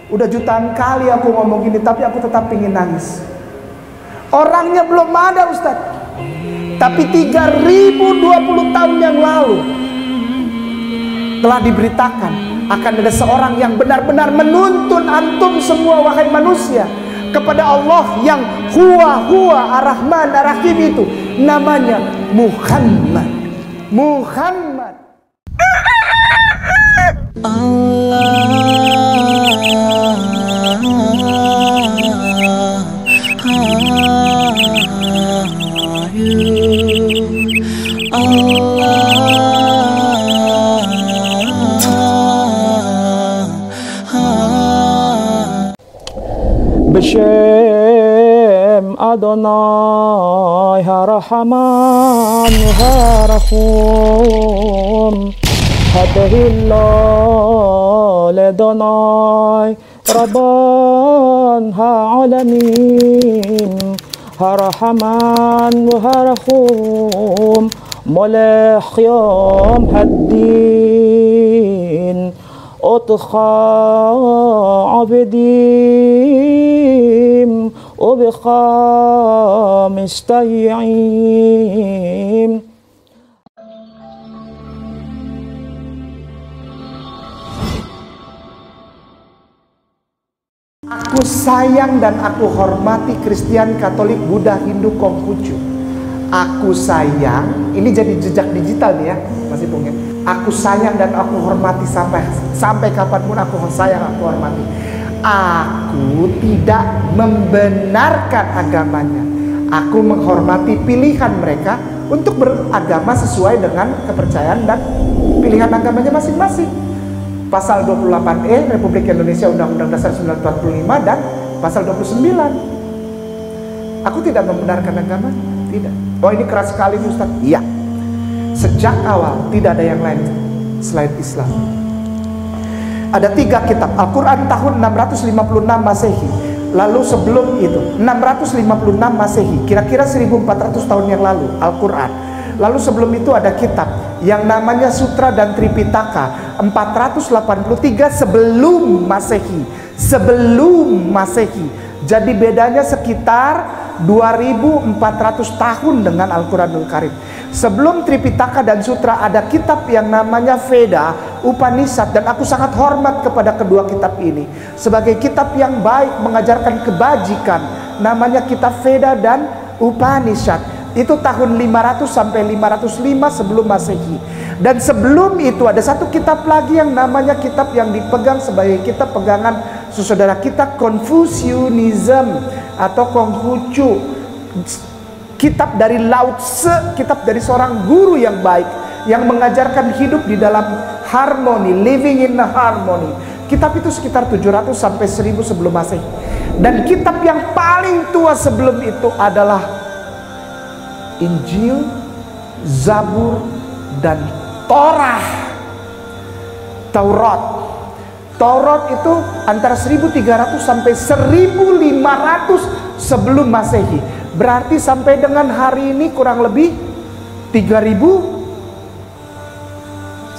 Udah jutaan kali aku ngomong gini, tapi aku tetap ingin nangis. Orangnya belum ada Ustaz, tapi 3020 tahun yang lalu telah diberitakan akan ada seorang yang benar-benar menuntun antum semua wahai manusia kepada Allah yang huwa ar-Rahman ar-Rahim, itu namanya Muhammad. B'Shem Adonai Har-Rahman Har-Rahim Hadahillah Ledonai Rabban Ha'alamin Har-Rahman Har-Rahim Molech Yom Haddin Otcha Abedim Obecha Mistayim. Aku sayang dan aku hormati Kristen, Katolik, Buddha, Hindu, Konghucu. Aku sayang, ini jadi jejak digital nih ya, Mas Ipung ya. Aku sayang dan aku hormati sampai kapanpun aku sayang, aku hormati. Aku tidak membenarkan agamanya. Aku menghormati pilihan mereka untuk beragama sesuai dengan kepercayaan dan pilihan agamanya masing-masing. Pasal 28E Republik Indonesia Undang-Undang Dasar 1945 dan pasal 29. Aku tidak membenarkan agama, tidak. Oh ini keras sekali Ustaz. Iya. Sejak awal tidak ada yang lain selain Islam. Ada 3 kitab. Al-Quran tahun 656 Masehi. Lalu sebelum itu 656 Masehi, kira-kira 1400 tahun yang lalu, Al-Quran. Lalu sebelum itu ada kitab yang namanya Sutra dan Tripitaka 483 sebelum Masehi. Sebelum Masehi. Jadi bedanya sekitar 2400 tahun dengan Al-Quranul Karim. Sebelum Tripitaka dan Sutra ada kitab yang namanya Veda, Upanishad, dan aku sangat hormat kepada kedua kitab ini sebagai kitab yang baik, mengajarkan kebajikan. Namanya kitab Veda dan Upanishad. Itu tahun 500 sampai 505 sebelum Masehi. Dan sebelum itu ada satu kitab lagi yang namanya kitab yang dipegang sebagai kitab pegangan saudara kita, Confucianism atau Konghucu. Kitab dari Lao Tse, kitab dari seorang guru yang baik yang mengajarkan hidup di dalam harmoni, living in harmony. Kitab itu sekitar 700 sampai 1000 sebelum Masehi. Dan kitab yang paling tua sebelum itu adalah Injil, Zabur, dan Taurat. Taurat itu antara 1300 sampai 1500 sebelum Masehi. Berarti sampai dengan hari ini kurang lebih 3000,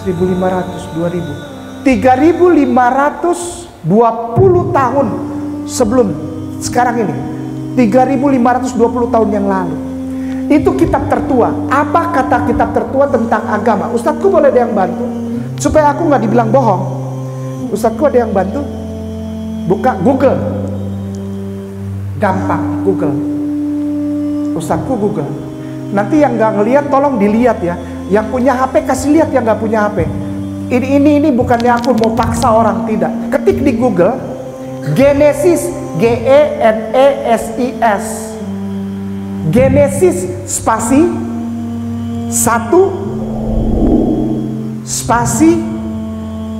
1500, 2000, 3520 tahun sebelum sekarang ini. 3520 tahun yang lalu. Itu kitab tertua. Apa kata kitab tertua tentang agama? Ustadzku boleh ada yang bantu supaya aku nggak dibilang bohong. Ustadzku ada yang bantu? Buka Google. Gampang Google. Ustadzku Google. Nanti yang nggak ngelihat tolong dilihat ya. Yang punya HP kasih lihat yang nggak punya HP. Ini bukannya aku mau paksa orang, tidak. Ketik di Google Genesis, Genesis. Genesis spasi 1 spasi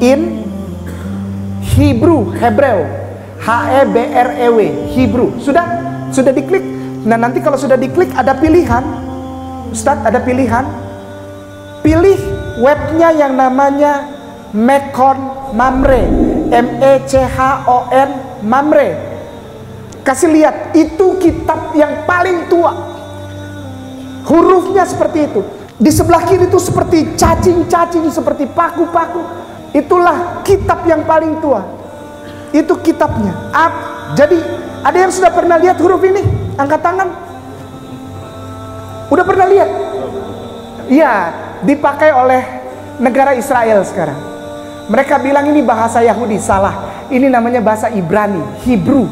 in Hebrew, Hebrew, Hebrew. Sudah diklik. Nah nanti kalau sudah diklik ada pilihan, Ustadz ada pilihan. Pilih webnya yang namanya Mechon Mamre, Mechon Mamre. Kasih lihat, itu kitab yang paling tua. Hurufnya seperti itu. Di sebelah kiri itu seperti cacing-cacing, seperti paku-paku. Itulah kitab yang paling tua. Itu kitabnya. Jadi ada yang sudah pernah lihat huruf ini? Angkat tangan. Udah pernah lihat? Iya, dipakai oleh negara Israel sekarang. Mereka bilang ini bahasa Yahudi. Salah. Ini namanya bahasa Ibrani, Hebrew.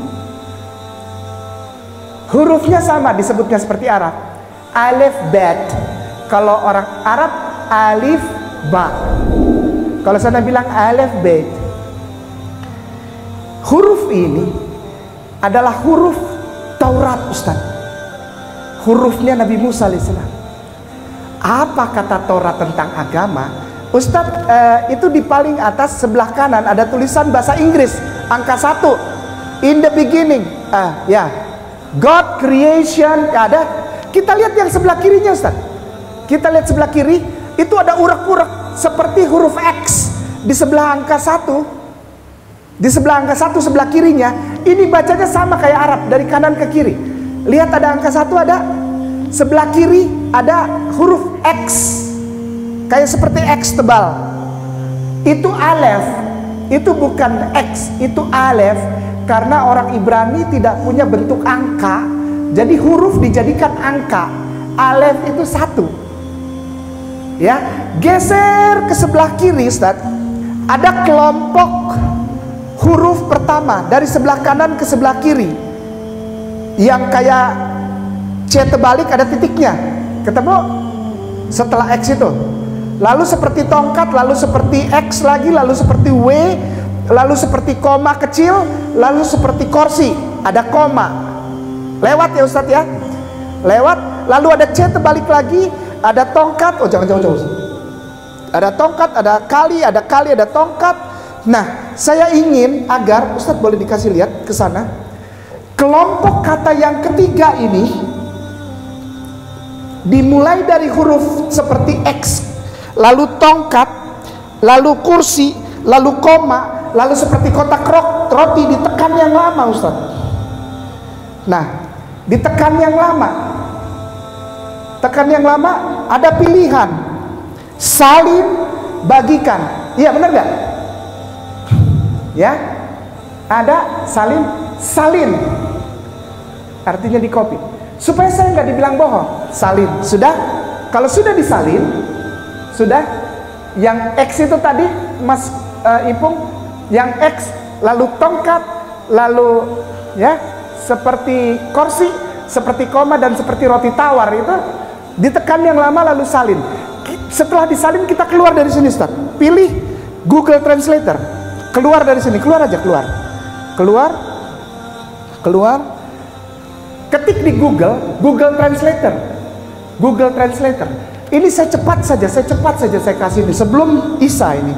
Hurufnya sama, disebutnya seperti Arab. Alif bet. Kalau orang Arab alif ba. Kalau sana bilang alif bet. Huruf ini adalah huruf Taurat, Ustaz. Hurufnya Nabi Musa alaihissalam. Apa kata Taurat tentang agama? Ustaz, itu di paling atas sebelah kanan ada tulisan bahasa Inggris, angka 1. In the beginning, ya, God creation, ada. Kita lihat yang sebelah kirinya, Ustaz. Kita lihat sebelah kiri, itu ada urak-urak seperti huruf X di sebelah angka 1. Di sebelah angka 1 sebelah kirinya, ini bacanya sama kayak Arab, dari kanan ke kiri. Lihat ada angka 1, ada sebelah kiri ada huruf X, kayak seperti X tebal. Itu alef, itu bukan X, itu alef. Karena orang Ibrani tidak punya bentuk angka, jadi huruf dijadikan angka. Alef itu 1. Ya, geser ke sebelah kiri, Ustaz. Ada kelompok huruf pertama dari sebelah kanan ke sebelah kiri, yang kayak C terbalik ada titiknya, ketemu setelah X itu. Lalu seperti tongkat, lalu seperti X lagi, lalu seperti W, lalu seperti koma kecil, lalu seperti kursi, ada koma. Lewat ya Ustadz ya, lewat. Lalu ada C terbalik lagi, ada tongkat. Oh jangan jauh-jauh. Ada tongkat, ada kali, ada tongkat. Nah, saya ingin agar Ustadz boleh dikasih lihat ke sana. Kelompok kata yang ketiga ini dimulai dari huruf seperti X, lalu tongkat, lalu kursi, lalu koma, lalu seperti kotak roti ditekan yang lama, Ustadz. Nah, ditekan yang lama. Tekan yang lama, ada pilihan. Salin, bagikan. Iya, benar gak? Ya, ada salin, artinya di copy. Supaya saya nggak dibilang bohong, salin. Sudah, kalau sudah disalin, sudah. Yang X itu tadi, Mas Ipung, yang X, lalu tongkat, lalu ya, seperti kursi, seperti koma dan seperti roti tawar itu ditekan yang lama lalu salin. Setelah disalin kita keluar dari sini, Ustaz. Pilih Google Translator. Keluar dari sini, keluar aja, keluar. Ketik di Google Translator. Ini saya cepat saja saya kasih ini sebelum Isa ini.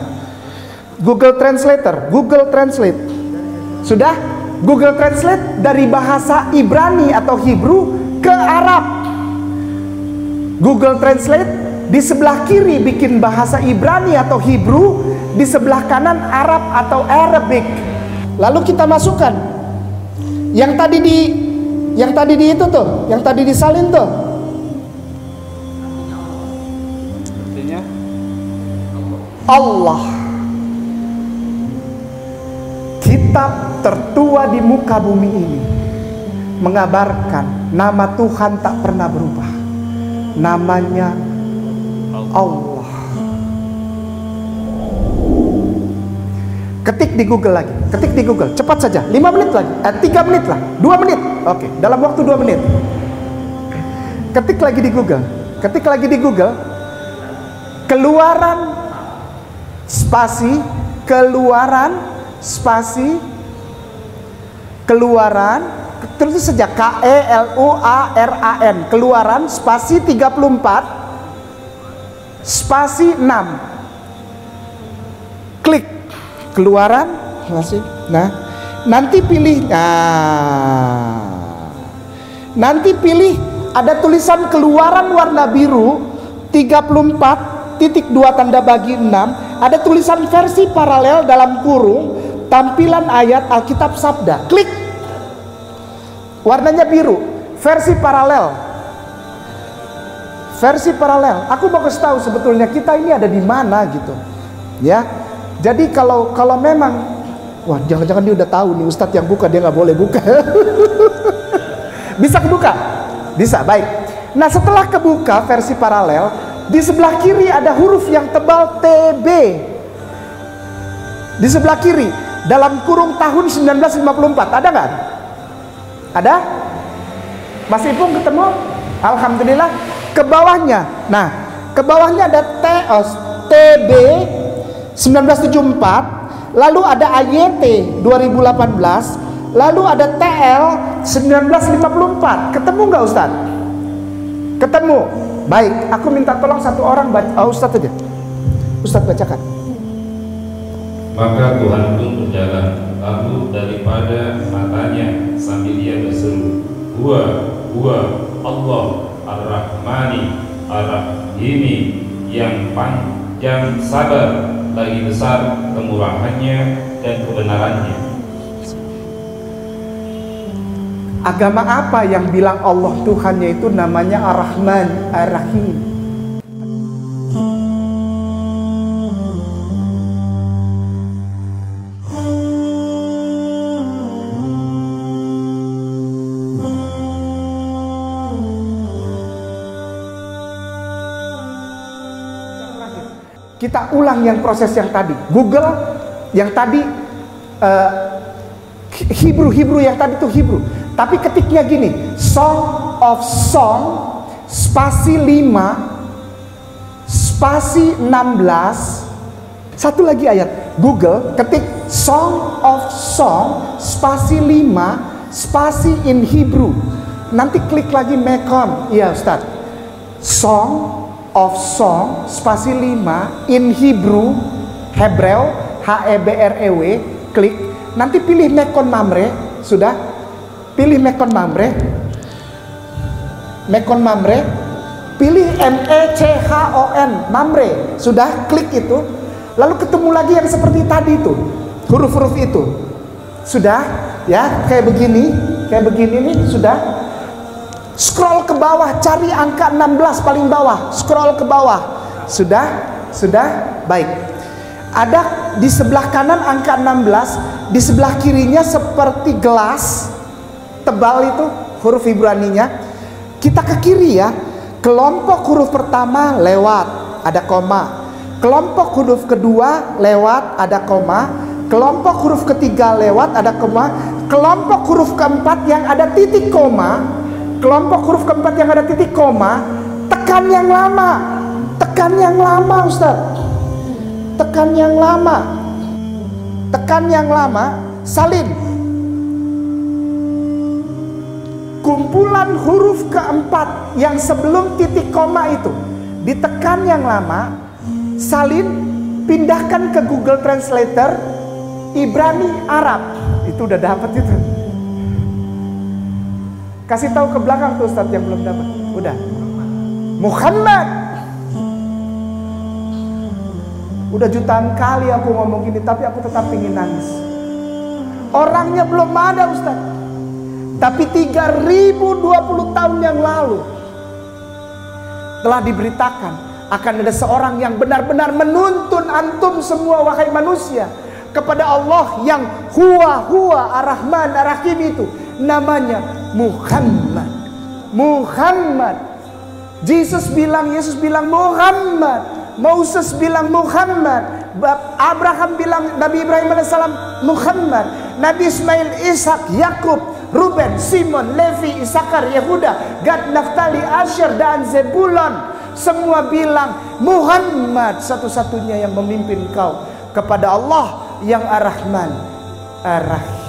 Google Translate. Sudah? Google Translate dari bahasa Ibrani atau Hebrew ke Arab. Google Translate di sebelah kiri bikin bahasa Ibrani atau Hebrew, di sebelah kanan Arab atau Arabic. Lalu kita masukkan yang tadi di itu tuh, yang tadi disalin tuh. Artinya Allah, kitab tertua di muka bumi ini, mengabarkan nama Tuhan tak pernah berubah. Namanya Allah. Ketik di Google lagi, cepat saja, 5 menit lagi, 3 menit lah, 2 menit. Oke, dalam waktu 2 menit. Ketik lagi di Google, keluaran spasi, terus saja KELUARAN, keluaran spasi 34 spasi 6. Klik keluaran masih. Nah, nanti pilih ada tulisan keluaran warna biru 34.2 tanda bagi 6. Ada tulisan versi paralel dalam kurung tampilan ayat Alkitab Sabda. Klik. Warnanya biru, versi paralel. Aku mau kasih tahu sebetulnya kita ini ada di mana gitu. Ya. Jadi kalau memang Wah, jangan-jangan dia udah tahu nih Ustadz yang buka, dia nggak boleh buka. Bisa kebuka? Bisa, baik. Nah, setelah kebuka versi paralel, di sebelah kiri ada huruf yang tebal TB. Di sebelah kiri, dalam kurung tahun 1954, ada nggak? Ada? Mas Ipung ketemu? Alhamdulillah. Ke bawahnya, nah, ke bawahnya ada TB 1974, lalu ada AYT 2018, lalu ada TL 1954. Ketemu nggak Ustaz? Ketemu. Baik, aku minta tolong satu orang baca, Ustaz aja. Ustaz bacakan. Maka Tuhan pun berjalan, lalu daripada matanya sambil dia berseru, Huwa Allah Ar-Rahmani Ar-Rahimi, yang panjang sabar, lagi besar kemurahannya dan kebenarannya. Agama apa yang bilang Allah Tuhannya itu namanya Ar-Rahman Ar-Rahim? Kita ulang yang proses yang tadi. Google yang tadi Hebrew yang tadi itu Hebrew. Tapi ketiknya gini, Song of Song spasi 5 spasi 16. Satu lagi ayat. Google ketik Song of Song spasi 5 spasi in Hebrew. Nanti klik lagi Mekon. Iya Ustaz. Song of Song spasi 5 in Hebrew, Hebreu, HEBREW, klik. Nanti pilih Mekon Mamre, sudah? Pilih Mekon Mamre. Mekon Mamre. Pilih MECHON Mamre, sudah? Klik itu. Lalu ketemu lagi yang seperti tadi itu, huruf-huruf itu. Sudah? Ya, kayak begini nih, sudah? Scroll ke bawah, cari angka 16 paling bawah. Scroll ke bawah. Sudah? Baik. Ada di sebelah kanan angka 16, di sebelah kirinya seperti gelas tebal itu huruf Ibraninya. Kita ke kiri ya. Kelompok huruf pertama lewat, ada koma. Kelompok huruf kedua lewat, ada koma. Kelompok huruf ketiga lewat, ada koma. Kelompok huruf keempat yang ada titik koma. Kelompok huruf keempat yang ada titik koma, tekan yang lama. Tekan yang lama Ustaz. Tekan yang lama. Tekan yang lama, salin. Kumpulan huruf keempat yang sebelum titik koma itu ditekan yang lama, salin, pindahkan ke Google Translator Ibrani Arab. Itu udah dapat itu. Kasih tahu ke belakang tuh Ustadz yang belum dapat. Udah. Muhammad. Udah jutaan kali aku ngomong gini, tapi aku tetap ingin nangis. Orangnya belum ada Ustadz. Tapi 3020 tahun yang lalu telah diberitakan akan ada seorang yang benar-benar menuntun antum semua wahai manusia kepada Allah yang huwa Ar-Rahman Ar-Rahim itu. Namanya Muhammad. Yesus bilang Muhammad. Moses bilang Muhammad. Abraham bilang, Nabi Ibrahim alaihissalam Muhammad. Nabi Ismail, Ishak, Yakub, Ruben, Simon, Levi, Isakar, Yehuda, Gad, Naftali, Asher, dan Zebulon. Semua bilang Muhammad satu-satunya yang memimpin kau kepada Allah yang Ar-Rahman Ar-Rahim.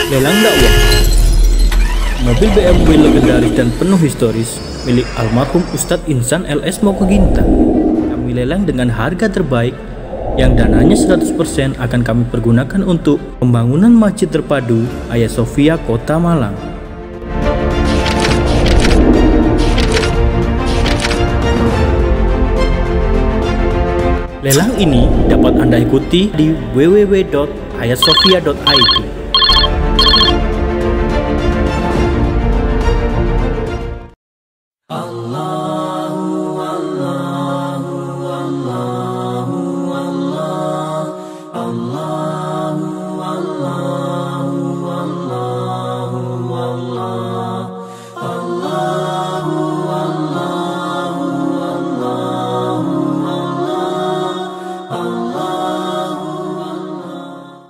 Lelang dakwah. Mobil BMW legendaris dan penuh historis milik almarhum Ustadz Insan LS Mokoginta kami lelang dengan harga terbaik yang dananya 100% akan kami pergunakan untuk pembangunan Masjid Terpadu Hagia Sophia Kota Malang. Lelang ini dapat Anda ikuti di www.hagiasophia.id.